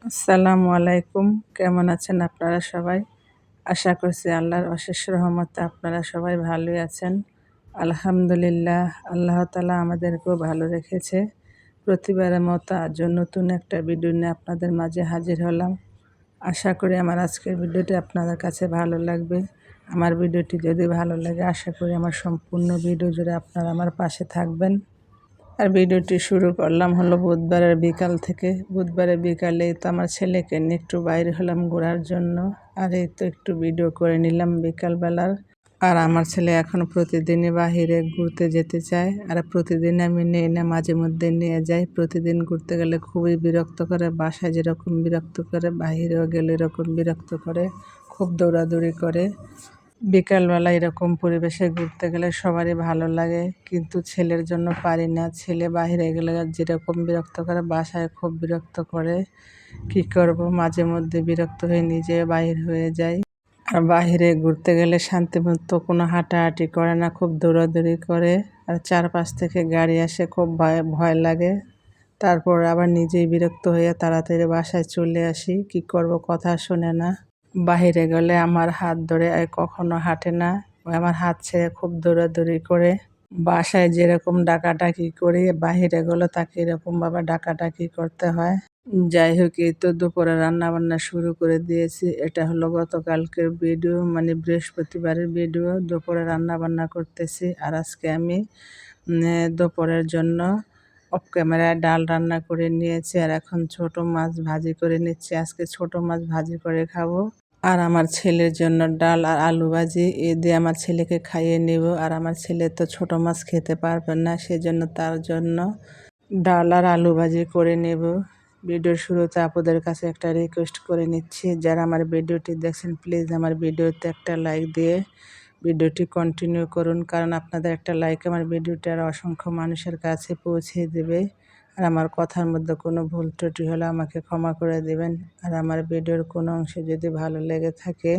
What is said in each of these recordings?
আসসালামু আলাইকুম। কেমন আছেন আপনারা সবাই? আশা করছি আল্লাহর অশেষ রহমতে আপনারা সবাই ভালোই আছেন। আলহামদুলিল্লাহ, আল্লাহ তাআলা আমাদেরকেও ভালো রেখেছে। প্রতিবারের মতো আজও নতুন একটা ভিডিও নিয়ে আপনাদের মাঝে হাজির হলাম। আশা করি আমার আজকের ভিডিওটি আপনাদের কাছে ভালো লাগবে। আমার ভিডিওটি যদি ভালো লাগে, আশা করি আমার সম্পূর্ণ ভিডিও জুড়ে আপনারা আমার পাশে থাকবেন। আর ভিডিওটি শুরু করলাম হলো বুধবারের বিকাল থেকে। বুধবারের বিকালেই তো আমার ছেলেকে নিয়ে একটু বাইরে হলাম ঘোরার জন্য। আর এই তো একটু ভিডিও করে নিলাম বিকালবেলার। আর আমার ছেলে এখন প্রতিদিনই বাহিরে ঘুরতে যেতে চায়। আর প্রতিদিন আমি নিয়ে না মাঝে মধ্যে নিয়ে যাই। প্রতিদিন ঘুরতে গেলে খুবই বিরক্ত করে, বাসায় যেরকম বিরক্ত করে বাহিরেও গেলে এরকম বিরক্ত করে, খুব দৌড়াদৌড়ি করে। বিকালবেলা এরকম পরিবেশে ঘুরতে গেলে সবারই ভালো লাগে, কিন্তু ছেলের জন্য পারি না। ছেলে বাইরে গেলে যেরকম বিরক্ত করে বাসায় খুব বিরক্ত করে। কি করব, মাঝে মধ্যে বিরক্ত হয়ে নিজে বাহির হয়ে যাই। আর বাহিরে ঘুরতে গেলে শান্তিমতো কোনো হাঁটাহাঁটি করে না, খুব দৌড়াদৌড়ি করে। আর চারপাশ থেকে গাড়ি আসে, খুব ভয় ভয় লাগে। তারপর আবার নিজেই বিরক্ত হয়ে তাড়াতাড়ি বাসায় চলে আসি। কি করব, কথা শোনে না। বাহিরে গেলে আমার হাত ধরে আর কখনো হাঁটে না, ও আমার হাত ছেড়ে খুব দৌড়াদৌড়ি করে। বাসায় যেরকম ডাকাডাকি করি, বাহিরে গেলে তাকে এরকমভাবে ডাকাডাকি করতে হয়। যাই হোক, এই তো দুপুরে রান্না বান্না শুরু করে দিয়েছি। এটা হলো গতকালকের ভিডিও, মানে বৃহস্পতিবারের ভিডিও। দুপুরে রান্না বান্না করতেছি। আর আজকে আমি দুপুরের জন্য অফ ক্যামেরায় ডাল রান্না করে নিয়েছি। আর এখন ছোট মাছ ভাজি করে নিচ্ছি। আজকে ছোট মাছ ভাজি করে খাবো। আর আমার ছেলের জন্য ডাল আর আলু ভাজি এ দিয়ে আমার ছেলেকে খাইয়ে নেব। আর আমার ছেলে তো ছোট মাছ খেতে পারবে না, সেজন্য তার জন্য ডাল আর আলু ভাজি করে নেব। ভিডিওর শুরুতে আপনাদের কাছে একটা রিকোয়েস্ট করে নিচ্ছি, যারা আমার ভিডিওটি দেখছেন প্লিজ আমার ভিডিওতে একটা লাইক দিয়ে ভিডিওটি কন্টিনিউ করুন, কারণ আপনাদের একটা লাইক আমার ভিডিওটি আর অসংখ্য মানুষের কাছে পৌঁছে দেবে। আর আমার কথার মধ্যে কোনো ভুল ত্রুটি হলে আমাকে ক্ষমা করে দেবেন। আর আমার ভিডিওর কোনো অংশে যদি ভালো লেগে থাকে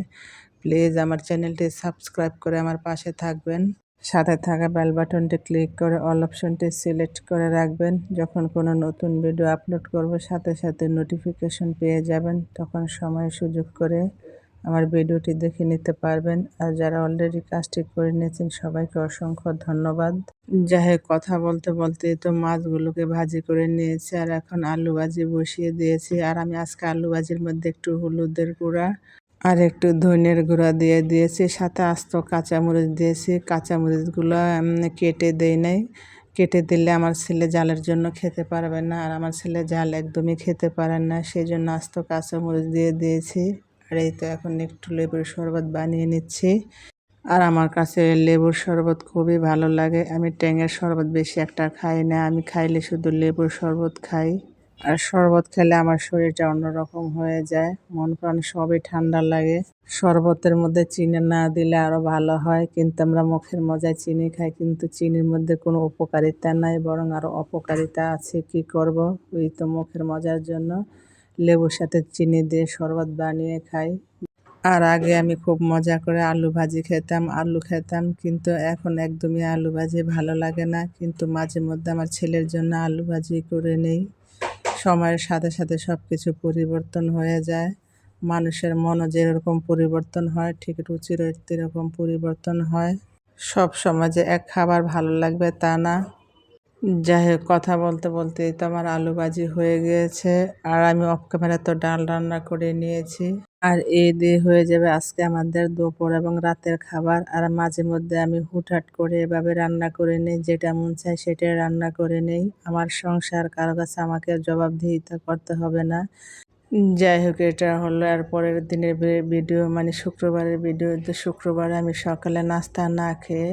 প্লিজ আমার চ্যানেলটি সাবস্ক্রাইব করে আমার পাশে থাকবেন। সাথে থাকা বেল বাটনটি ক্লিক করে অল অপশনটি সিলেক্ট করে রাখবেন। যখন কোনো নতুন ভিডিও আপলোড করব সাথে সাথে নোটিফিকেশন পেয়ে যাবেন, তখন সময় সুযোগ করে আমার ভিডিওটি দেখে নিতে পারবেন। আর যারা অলরেডি কাজটি করে নিয়েছেন সবাইকে অসংখ্য ধন্যবাদ। যাই হোক, কথা বলতে বলতে তো মাছগুলোকে ভাজি করে নিয়েছি। আর এখন আলু ভাজি বসিয়ে দিয়েছি। আর আমি আজকে আলু ভাজির মধ্যে একটু হলুদের গুঁড়া আর একটু ধনের গুঁড়া দিয়ে দিয়েছি, সাথে আস্ত কাঁচামরিচ দিয়েছি। কাঁচামরিচগুলো কেটে দেই নাই, কেটে দিলে আমার ছেলে ঝালের জন্য খেতে পারবে না। আর আমার ছেলে ঝাল একদমই খেতে পারে না, সেই জন্য আস্ত কাঁচামরিচ দিয়ে দিয়েছি। আর এই তো এখন একটু লেবুর শরবত বানিয়ে নিচ্ছি। আর আমার কাছে লেবুর শরবত খুবই ভালো লাগে। আমি ট্যাঙের শরবত বেশি একটা খাই না, আমি খাইলে শুধু লেবুর শরবত খাই। আর শরবত খেলে আমার শরীরটা অন্যরকম হয়ে যায়, মন প্রাণ সবই ঠান্ডা লাগে। শরবতের মধ্যে চিনি না দিলে আরও ভালো হয়, কিন্তু আমরা মুখের মজায় চিনি খাই, কিন্তু চিনির মধ্যে কোনো উপকারিতা নাই, বরং আরও অপকারিতা আছে। কি করব, ওই তো মুখের মজার জন্য লেবুর সাথে চিনি দিয়ে শরবত বানিয়ে খাই। আর আগে আমি খুব মজা করে আলু ভাজি খেতাম, আলু খেতাম, কিন্তু এখন একদমই আলু ভাজি ভালো লাগে না। কিন্তু মাঝে মধ্যে আমার ছেলের জন্য আলু ভাজি করে নেই। সময়ের সাথে সাথে সব কিছু পরিবর্তন হয়ে যায়। মানুষের মনও যেরকম পরিবর্তন হয়, ঠিক রুচিরও এরকম পরিবর্তন হয়। সব সময় যে এক খাবার ভালো লাগবে তা না। যাই হোক, কথা বলতে বলতেই তো আমার আলু ভাজি হয়ে গিয়েছে। আর আমি অফ ক্যামেরা তো ডাল রান্না করে নিয়েছি। আর এই দিয়ে হয়ে যাবে আজকে আমাদের দুপুর এবং রাতের খাবার। আর মাঝে মধ্যে আমি হুটহাট করে এভাবে রান্না করে নিই, যেটা মন চায় সেটাই রান্না করে নেই। আমার সংসার, কারো কাছে আমাকে জবাবদিহিতা করতে হবে না। যাই হোক, এটা হলো আর পরের দিনের ভিডিও, মানে শুক্রবারের ভিডিও। তো শুক্রবারে আমি সকালে নাস্তা না খেয়ে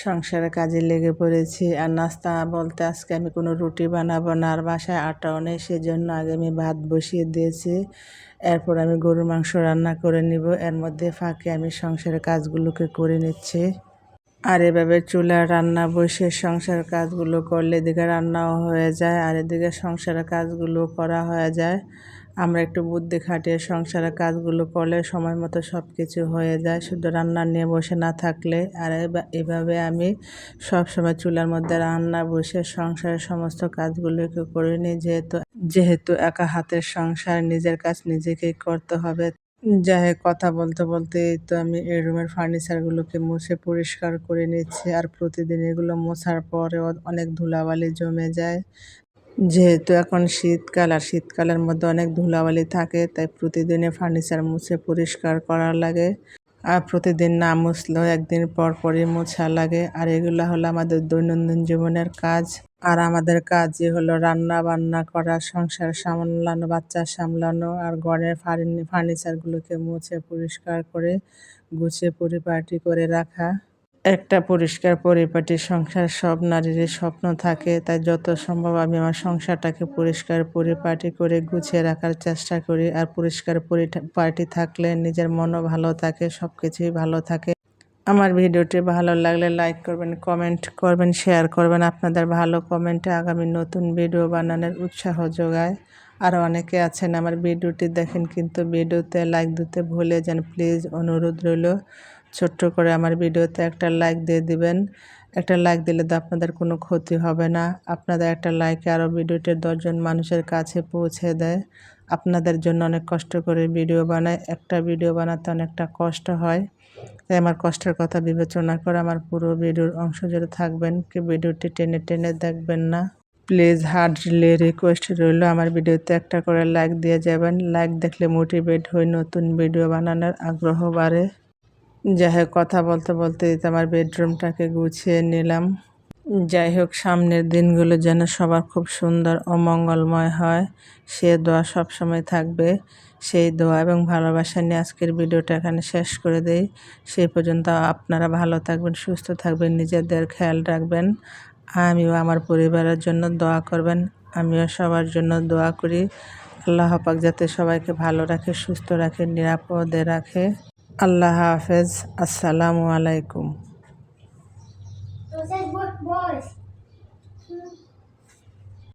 সংসারের কাজে লেগে পড়েছি। আর নাস্তা বলতে আজকে আমি কোনো রুটি বানাবো না, আর বাসায় আটাও নেই, সেজন্য আগে আমি ভাত বসিয়ে দিয়েছি। এরপর আমি গরুর মাংস রান্না করে নিব, এর মধ্যে ফাঁকে আমি সংসারের কাজগুলোকে করে নিচ্ছি। আর এভাবে চুলার রান্না বসে সংসারের কাজগুলো করলে এদিকে রান্নাও হয়ে যায় আর এদিকে সংসারের কাজগুলো করা হয়ে যায়। আমরা একটু বুদ্ধি খাটিয়ে সংসারের কাজগুলো করলে সময় মতো সব কিছু হয়ে যায়, শুধু রান্না নিয়ে বসে না থাকলে। আর এভাবে আমি সবসময় চুলার মধ্যে রান্না বসে সংসারের সমস্ত কাজগুলোকে করে নিই, যেহেতু একা হাতের সংসার, নিজের কাজ নিজেকেই করতে হবে। যাই হোক, কথা বলতে বলতে এই তো আমি এই রুমের ফার্নিচারগুলোকে মুছে পরিষ্কার করে নিচ্ছি। আর প্রতিদিন এগুলো মোছার পরেও অনেক ধুলাবালি জমে যায়। যেহেতু এখন শীতকাল, আর শীতকালের মধ্যে অনেক ধুলাবালি থাকে, তাই প্রতিদিনে ফার্নিচার মুছে পরিষ্কার করা লাগে। আর প্রতিদিন না মুছলেও একদিন পর পরই মোছা লাগে। আর এগুলো হলো আমাদের দৈনন্দিন জীবনের কাজ। আর আমাদের কাজই হলো রান্না বান্না করা, সংসার সামলানো, বাচ্চা সামলানো, আর ঘরের ফার্নিচারগুলোকে মুছে পরিষ্কার করে গুছিয়ে পরিপাটি করে রাখা। একটা পরিষ্কার পরিপাটি সংসার সব নারীরই স্বপ্ন থাকে, তাই যত সম্ভব আমি আমার সংসারটাকে পরিষ্কার পরিপাটি করে গুছিয়ে রাখার চেষ্টা করি। আর পরিষ্কার পরিপাটি থাকলে নিজের মনও ভালো থাকে, সব কিছুই ভালো থাকে। আমার ভিডিওটি ভালো লাগলে লাইক করবেন, কমেন্ট করবেন, শেয়ার করবেন। আপনাদের ভালো কমেন্টে আগামী নতুন ভিডিও বানানোর উৎসাহ যোগায়। আরও অনেকে আছেন আমার ভিডিওটি দেখেন কিন্তু ভিডিওতে লাইক দিতে ভুলে যান, প্লিজ অনুরোধ রইল ছোট্ট করে আমার ভিডিওতে একটা লাইক দিয়ে দিবেন। একটা লাইক দিলে তো আপনাদের কোনো ক্ষতি হবে না। আপনাদের একটা লাইকে আরও ভিডিওটি 10 জন মানুষের কাছে পৌঁছে দেয়। আপনাদের জন্য অনেক কষ্ট করে ভিডিও বানাই, একটা ভিডিও বানাতে অনেকটা কষ্ট হয়, তাই আমার কষ্টের কথা বিবেচনা করে আমার পুরো ভিডিওর অংশ জুড়ে থাকবেন, কি ভিডিওটি টেনে টেনে দেখবেন না। প্লিজ হার্ডলি রিকোয়েস্ট রইল আমার ভিডিওতে একটা করে লাইক দিয়ে যাবেন। লাইক দেখলে মোটিভেট হই, নতুন ভিডিও বানানোর আগ্রহ বাড়ে। যাই হোক, কথা বলতে বলতে আমার বেডরুমটাকে গুছিয়ে নিলাম। যাই হোক, সামনের দিনগুলো যেন সবার খুব সুন্দর ও মঙ্গলময় হয়, সে দোয়া সবসময় থাকবে। সেই দোয়া এবং ভালোবাসা নিয়ে আজকের ভিডিওটা এখানে শেষ করে দেই। সেই পর্যন্ত আপনারা ভালো থাকবেন, সুস্থ থাকবেন, নিজেদের খেয়াল রাখবেন। আমিও আমার পরিবারের জন্য দোয়া করবেন। আমিও সবার জন্য দোয়া করি। আল্লাহ পাক যাতে সবাইকে ভালো রাখে, সুস্থ রাখে, নিরাপদে রাখে। আল্লাহ হাফেজ। আসসালামু আলাইকুম।